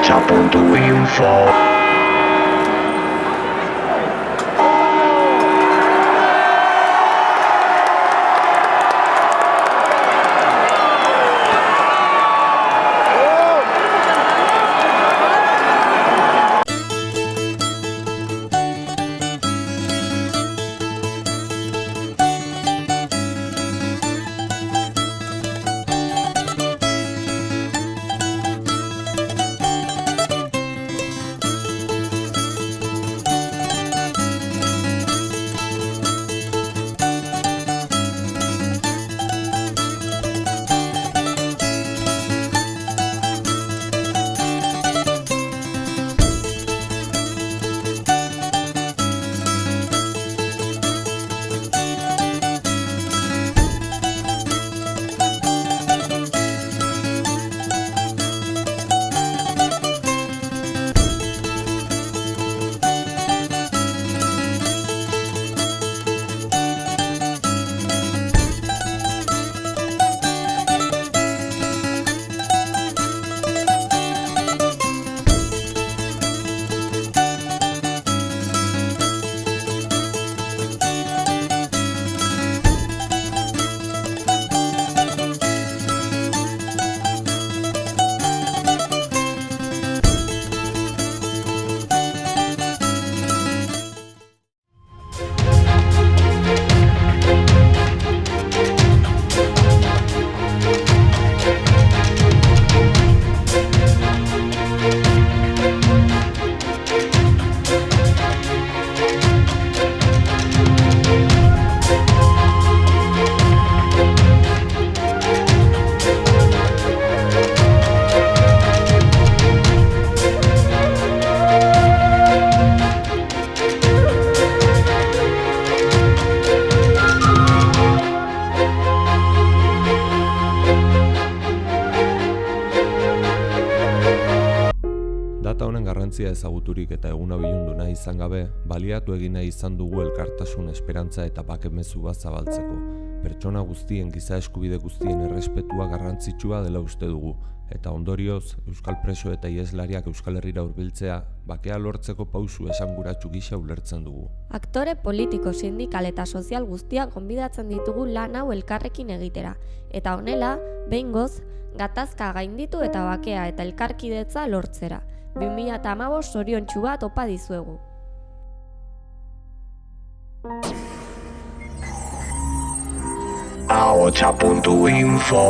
ahotsa.info. Data honen garrantzia ezaguturik eta eguna bilundu nahi izan gabe, baliatu egin nahi izan dugu elkartasun, esperantza eta bakemezu bat zabaltzeko. Pertsona guztien, giza eskubide guztien errespetua garrantzitsua dela uste dugu, eta ondorioz, euskal preso eta ieslariak Euskal Herrira hurbiltzea, bakea lortzeko pausu esanguratsu gisa ulertzen dugu. Aktore politiko, sindikal eta sozial guztiak gonbidatzen ditugu lan hau elkarrekin egitera, eta honela, behingoz, gatazka gainditu eta bakea eta elkarkidetza lortzera. 2015 zoriontsu bat opa dizuegu. ahotsa.info.